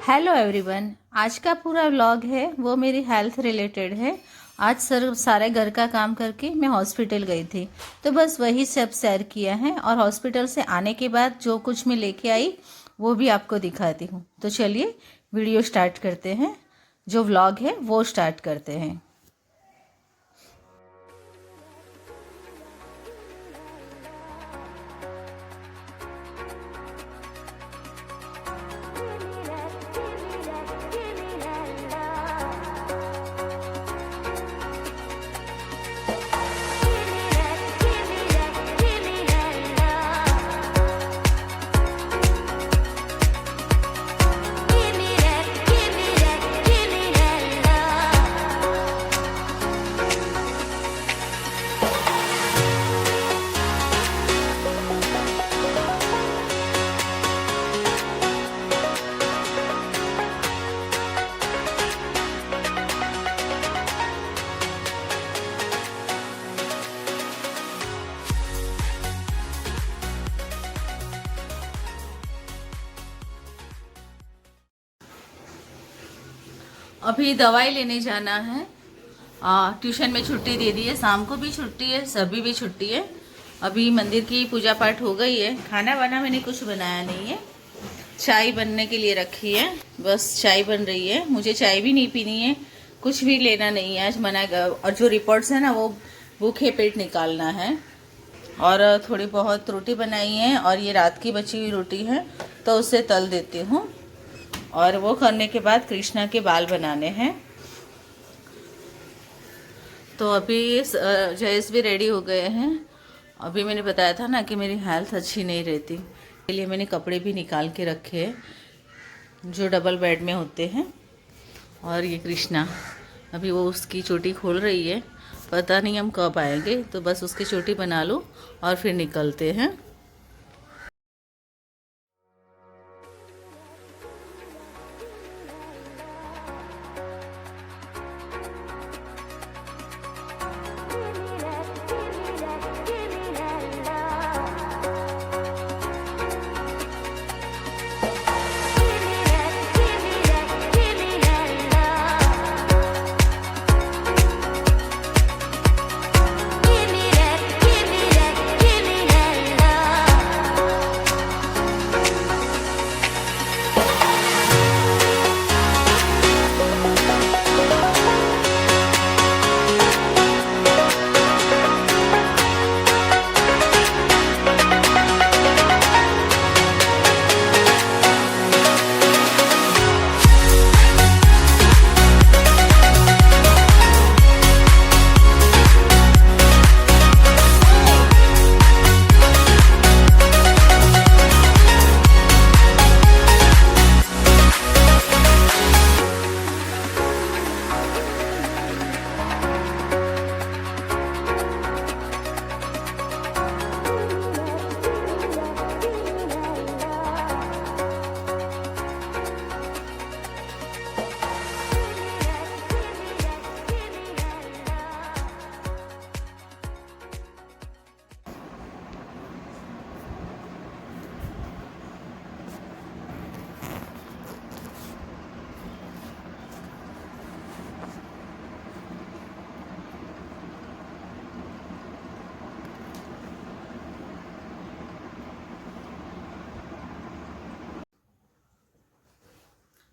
Hello everyone. आज का पूरा व्लॉग है वो मेरी हेल्थ रिलेटेड है। आज सारे घर का काम करके मैं हॉस्पिटल गई थी, तो बस वही सब शेयर किया है। और हॉस्पिटल से आने के बाद जो कुछ मैं लेके आई वो भी आपको दिखाती हूँ। तो चलिए वीडियो स्टार्ट करते हैं, जो व्लॉग है वो स्टार्ट करते हैं। अभी दवाई लेने जाना है। ट्यूशन में छुट्टी दे दी है, शाम को भी छुट्टी है, सभी भी छुट्टी है। अभी मंदिर की पूजा पाठ हो गई है। खाना वाना मैंने कुछ बनाया नहीं है, चाय बनने के लिए रखी है, बस चाय बन रही है। मुझे चाय भी नहीं पीनी है, कुछ भी लेना नहीं है आज, मना। और जो रिपोर्ट्स है ना वो भूखे पेट निकालना है। और थोड़ी बहुत रोटी बनाई है और ये रात की बची हुई रोटी है तो उसे तल देती हूँ। और वो करने के बाद कृष्णा के बाल बनाने हैं। तो अभी जयेश भी रेडी हो गए हैं। अभी मैंने बताया था ना कि मेरी हेल्थ अच्छी नहीं रहती, इसलिए मैंने कपड़े भी निकाल के रखे हैं जो डबल बेड में होते हैं। और ये कृष्णा अभी वो उसकी चोटी खोल रही है, पता नहीं हम कब आएंगे, तो बस उसकी चोटी बना लो और फिर निकलते हैं।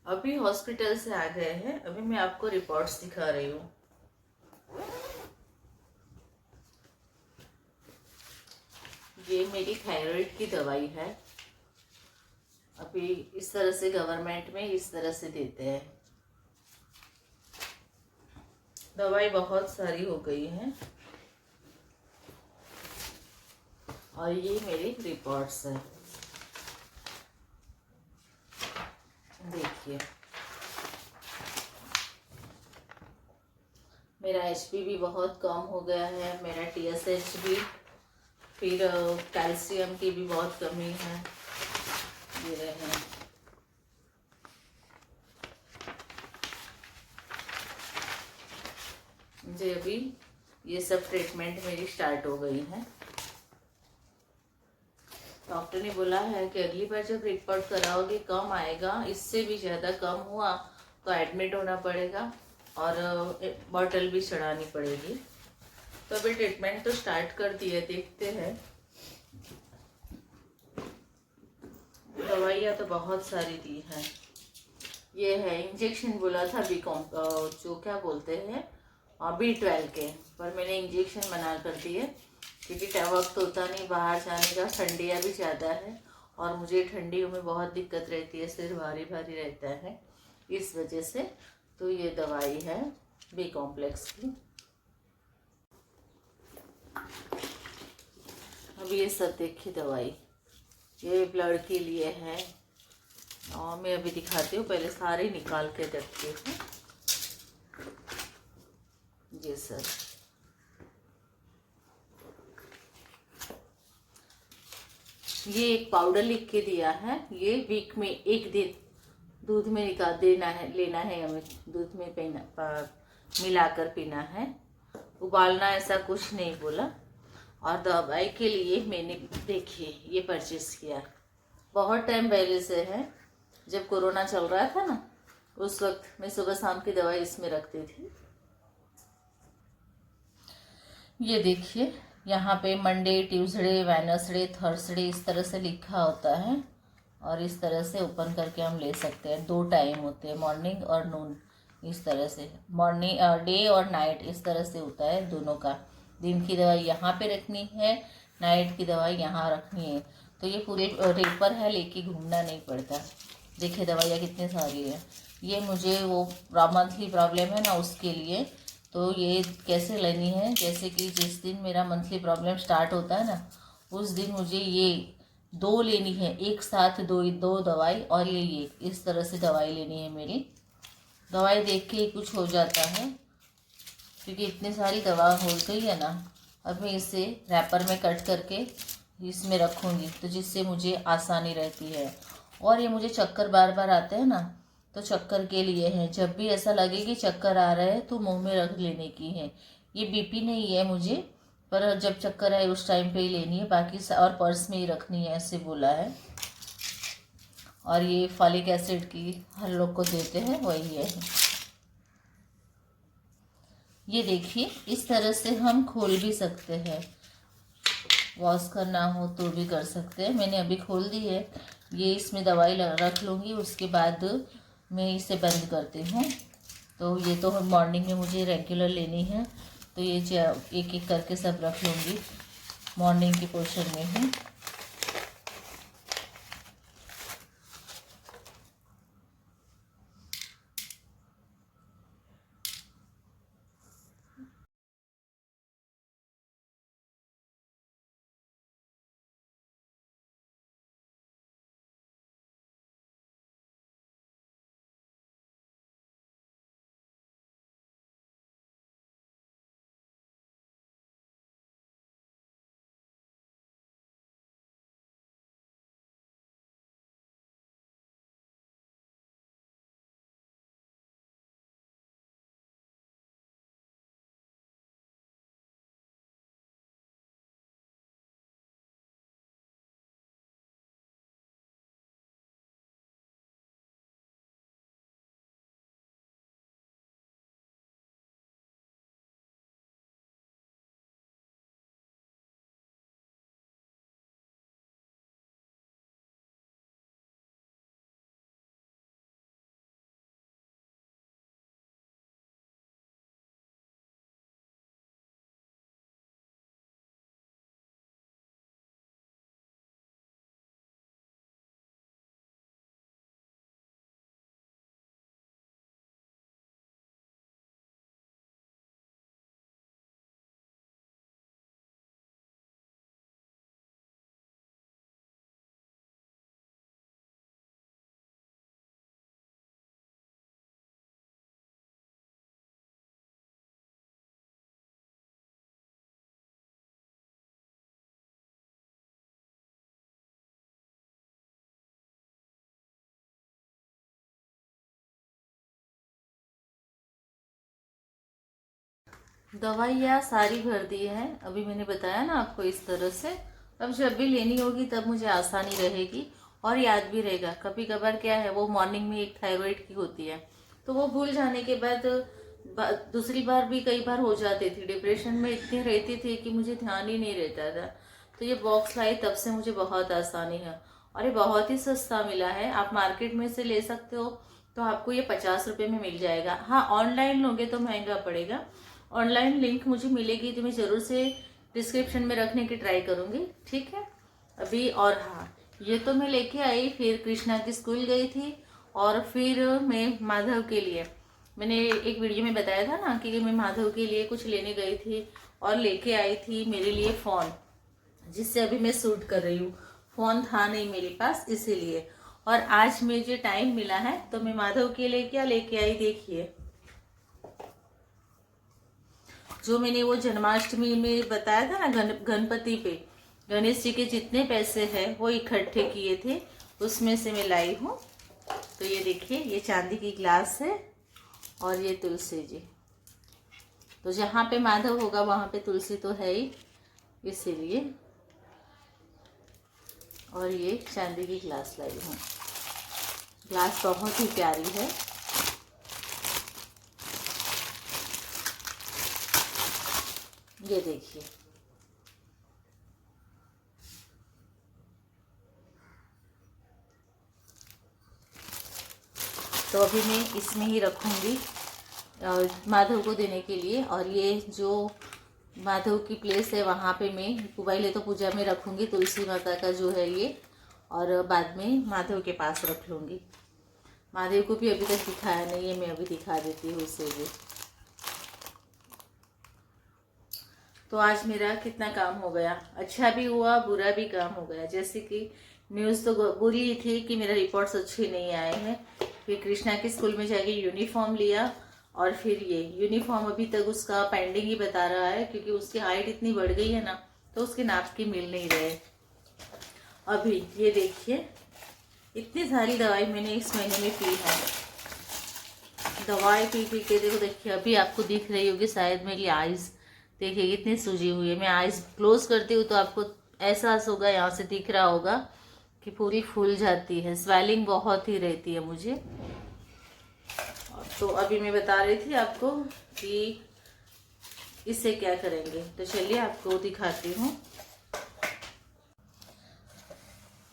अभी हॉस्पिटल से आ गए हैं। अभी मैं आपको रिपोर्ट्स दिखा रही हूँ। ये मेरी थायराइड की दवाई है। अभी इस तरह से गवर्नमेंट में इस तरह से देते हैं। दवाई बहुत सारी हो गई है। और ये मेरी रिपोर्ट्स है, देखिए। मेरा एचपी भी बहुत कम हो गया है, मेरा टीएसएच भी, फिर कैल्शियम की भी बहुत कमी है। ये रहे मुझे अभी ये सब ट्रीटमेंट मेरी स्टार्ट हो गई है। डॉक्टर ने बोला है कि अगली बार जब रिपोर्ट कराओगे कम आएगा, इससे भी ज़्यादा कम हुआ तो एडमिट होना पड़ेगा और बॉटल भी चढ़ानी पड़ेगी। तो अभी ट्रीटमेंट तो स्टार्ट कर दिए, देखते हैं। दवाइयाँ तो बहुत सारी दी हैं। ये है इंजेक्शन, बोला था जो क्या बोलते हैं B12 के, पर मैंने इंजेक्शन मना कर दिए क्योंकि वक्त होता नहीं बाहर जाने का, ठंडियाँ भी ज़्यादा है और मुझे ठंडियों में बहुत दिक्कत रहती है, सिर भारी भारी रहता है, इस वजह से। तो ये दवाई है B कॉम्प्लेक्स की। अब ये सब देखिए दवाई, ये ब्लड के लिए है और मैं अभी दिखाती हूँ, पहले सारे निकाल के रखती हूँ। ये सर ये एक पाउडर लिख के दिया है, ये वीक में एक दिन दूध में निकाल देना है, लेना है हमें, दूध में मिलाकर पीना है, उबालना ऐसा कुछ नहीं बोला। और दवाई के लिए मैंने देखिए ये परचेस किया, बहुत टाइम पहले से है, जब कोरोना चल रहा था ना, उस वक्त मैं सुबह शाम की दवाई इसमें रखती थी। ये देखिए यहाँ पे मंडे, ट्यूसडे, वेडनेसडे, थर्सडे इस तरह से लिखा होता है और इस तरह से ओपन करके हम ले सकते हैं। 2 टाइम होते हैं, मॉर्निंग और नून, इस तरह से मॉर्निंग डे और नाइट इस तरह से होता है दोनों का। दिन की दवाई यहाँ पे रखनी है, नाइट की दवाई यहाँ रखनी है। तो ये पूरे रेपर है, लेके घूमना नहीं पड़ता। देखिए दवाइयाँ कितनी सारी है। ये मुझे वो मंथली प्रॉब्लम है ना, उसके लिए। तो ये कैसे लेनी है, जैसे कि जिस दिन मेरा मंथली प्रॉब्लम स्टार्ट होता है ना, उस दिन मुझे ये 2 लेनी है, एक साथ दो दवाई, और ये इस तरह से दवाई लेनी है मेरी। दवाई देख के ही कुछ हो जाता है, क्योंकि इतनी सारी दवा हो गई है ना। अब मैं इसे रैपर में कट करके इसमें रखूँगी, तो जिससे मुझे आसानी रहती है। और ये मुझे चक्कर बार बार आते हैं ना, तो चक्कर के लिए है, जब भी ऐसा लगे कि चक्कर आ रहा है तो मुंह में रख लेने की है। ये बीपी नहीं है मुझे, पर जब चक्कर आए उस टाइम पे ही लेनी है, बाकी और पर्स में ही रखनी है, ऐसे बोला है। और ये फॉलिक एसिड की हर लोग को देते हैं, वही है। ये देखिए इस तरह से हम खोल भी सकते हैं, वॉश करना हो तो भी कर सकते हैं। मैंने अभी खोल दी है। ये इसमें दवाई रख लूँगी, उसके बाद मैं इसे बंद करती हूँ। तो ये तो मॉर्निंग में मुझे रेगुलर लेनी है, तो ये एक एक करके सब रख लूँगी मॉर्निंग के पोर्शन में ही। दवाइयाँ सारी भर दी है, अभी मैंने बताया ना आपको, इस तरह से अब जब भी लेनी होगी तब मुझे आसानी रहेगी और याद भी रहेगा। कभी कभार क्या है, वो मॉर्निंग में एक थायराइड की होती है, तो वो भूल जाने के बाद दूसरी बार भी कई बार हो जाती थी। डिप्रेशन में इतनी रहती थी कि मुझे ध्यान ही नहीं रहता था। तो ये बॉक्स लाई तब से मुझे बहुत आसानी है और ये बहुत ही सस्ता मिला है। आप मार्केट में से ले सकते हो तो आपको ये 50 रुपये में मिल जाएगा। हाँ, ऑनलाइन लोगे तो महंगा पड़ेगा। ऑनलाइन लिंक मुझे मिलेगी तो मैं ज़रूर से डिस्क्रिप्शन में रखने की ट्राई करूँगी, ठीक है। अभी और हाँ, ये तो मैं लेके आई, फिर कृष्णा की स्कूल गई थी और फिर मैं माधव के लिए, मैंने एक वीडियो में बताया था ना कि मैं माधव के लिए कुछ लेने गई थी और लेके आई थी मेरे लिए फ़ोन, जिससे अभी मैं शूट कर रही हूँ। फ़ोन था नहीं मेरे पास इसीलिए। और आज मुझे टाइम मिला है तो मैं माधव के लिए क्या लेके आई, देखिए। जो मैंने वो जन्माष्टमी में बताया था ना, गणपति पे गणेश जी के जितने पैसे हैं वो इकट्ठे किए थे, उसमें से मैं लाई हूँ। तो ये देखिए, ये चांदी की ग्लास है और ये तुलसी जी। तो जहाँ पे माधव होगा वहाँ पे तुलसी तो है ही, इसीलिए। और ये चांदी की ग्लास लाई हूँ। ग्लास बहुत ही प्यारी है। ये देखिए, तो अभी मैं इसमें ही रखूँगी और माधव को देने के लिए। और ये जो माधव की प्लेस है वहाँ पे मैं पहले तो पूजा में रखूँगी तुलसी माता का जो है ये, और बाद में माधव के पास रख लूँगी। महादेव को भी अभी तक दिखाया नहीं है, मैं अभी दिखा देती हूँ उसे भी। तो आज मेरा कितना काम हो गया, अच्छा भी हुआ बुरा भी काम हो गया। जैसे कि न्यूज़ तो बुरी थी कि मेरा रिपोर्ट्स अच्छे नहीं आए हैं। फिर कृष्णा के स्कूल में जाके यूनिफॉर्म लिया और फिर ये यूनिफॉर्म अभी तक उसका पेंडिंग ही बता रहा है, क्योंकि उसकी हाइट इतनी बढ़ गई है ना, तो उसके नाप के मिल नहीं रहे। अभी ये देखिए, इतनी सारी दवाई मैंने इस महीने में पी है। दवाई पी पी के देखिए अभी आपको दिख रही होगी शायद मेरी आइज़, देखिए कितनी सूजी हुई है। मैं आइज़ क्लोज करती हूँ तो आपको एहसास होगा, यहाँ से दिख रहा होगा कि पूरी फूल जाती है, स्वेलिंग बहुत ही रहती है मुझे। तो अभी मैं बता रही थी आपको कि इससे क्या करेंगे, तो चलिए आपको दिखाती हूँ।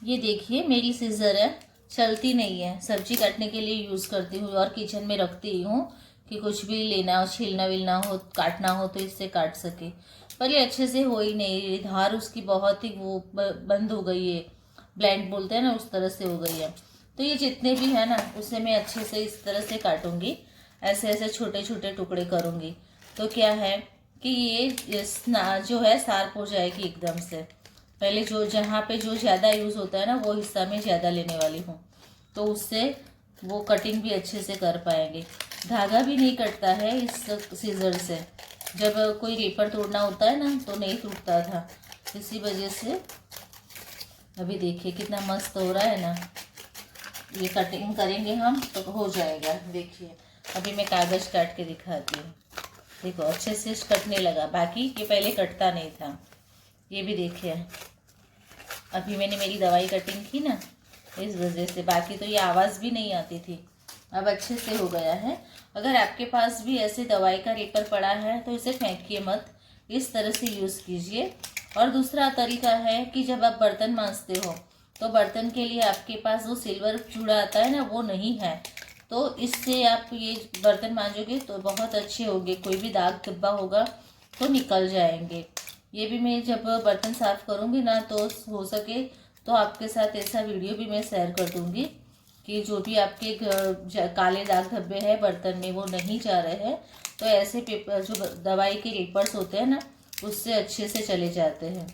ये देखिए मेरी सीजर है, चलती नहीं है, सब्जी काटने के लिए यूज़ करती हूँ और किचन में रखती हूँ कि कुछ भी लेना हो, छीलना विलना हो, काटना हो तो इससे काट सके। पर ये अच्छे से हो ही नहीं, धार उसकी बहुत ही वो बंद हो गई है, ब्लैंड बोलते हैं ना, उस तरह से हो गई है। तो ये जितने भी है ना, उसे मैं अच्छे से इस तरह से काटूंगी, ऐसे ऐसे छोटे छोटे टुकड़े करूँगी। तो क्या है कि ये जो है शार्प हो जाएगी एकदम से। पहले जो जहाँ पे जो ज़्यादा यूज़ होता है ना, वो हिस्सा में ज़्यादा लेने वाली हूँ, तो उससे वो कटिंग भी अच्छे से कर पाएंगे। धागा भी नहीं कटता है इस सीजर से, जब कोई पेपर तोड़ना होता है ना तो नहीं टूटता था, इसी वजह से। अभी देखिए कितना मस्त हो रहा है ना, ये कटिंग करेंगे हम तो हो जाएगा। देखिए अभी मैं कागज़ काट के दिखाती हूँ, देखो अच्छे से कटने लगा, बाकी ये पहले कटता नहीं था। ये भी देखिए, अभी मैंने मेरी दवाई कटिंग की ना, इस वजह से, बाकी तो ये आवाज़ भी नहीं आती थी, अब अच्छे से हो गया है। अगर आपके पास भी ऐसे दवाई का रेपर पड़ा है तो इसे फेंकिए मत, इस तरह से यूज़ कीजिए। और दूसरा तरीका है कि जब आप बर्तन मांजते हो तो बर्तन के लिए आपके पास वो सिल्वर चूड़ा आता है ना, वो नहीं है, तो इससे आप ये बर्तन मांजोगे तो बहुत अच्छे होंगे, कोई भी दाग धब्बा होगा तो निकल जाएंगे। ये भी मैं जब बर्तन साफ़ करूँगी ना, तो हो सके तो आपके साथ ऐसा वीडियो भी मैं शेयर कर दूँगी कि जो भी आपके काले दाग धब्बे हैं बर्तन में वो नहीं जा रहे हैं, तो ऐसे पेपर जो दवाई के रेपर्स होते हैं ना, उससे अच्छे से चले जाते हैं।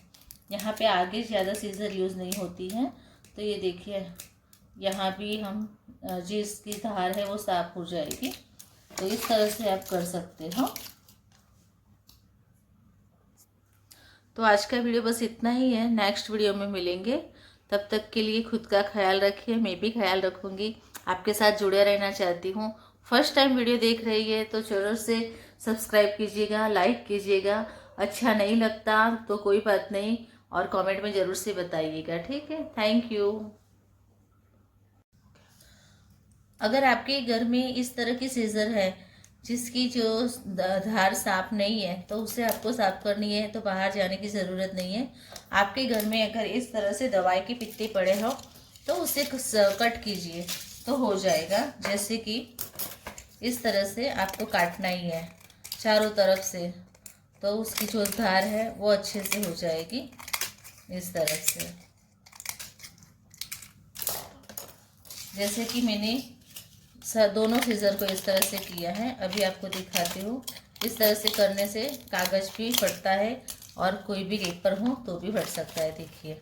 यहाँ पे आगे ज़्यादा सीजर यूज़ नहीं होती है। तो ये देखिए यहाँ भी हम जिसकी धार है वो साफ हो जाएगी, तो इस तरह से आप कर सकते हो। तो आज का वीडियो बस इतना ही है, नेक्स्ट वीडियो में मिलेंगे। तब तक के लिए खुद का ख्याल रखिए, मैं भी ख्याल रखूँगी, आपके साथ जुड़े रहना चाहती हूँ। फर्स्ट टाइम वीडियो देख रही है तो ज़रूर से सब्सक्राइब कीजिएगा, लाइक कीजिएगा। अच्छा नहीं लगता तो कोई बात नहीं, और कमेंट में ज़रूर से बताइएगा, ठीक है। Thank you. अगर आपके घर में इस तरह की सीजर है जिसकी जो धार साफ नहीं है, तो उसे आपको साफ करनी है, तो बाहर जाने की ज़रूरत नहीं है। आपके घर में अगर इस तरह से दवाई के पित्ते पड़े हो तो उसे कट कीजिए तो हो जाएगा। जैसे कि इस तरह से आपको काटना ही है चारों तरफ से, तो उसकी जो धार है वो अच्छे से हो जाएगी। इस तरह से जैसे कि मैंने दोनों सीजर को इस तरह से किया है, अभी आपको दिखाती हूँ। इस तरह से करने से कागज़ भी फटता है और कोई भी पेपर हो तो भी फट सकता है, देखिए।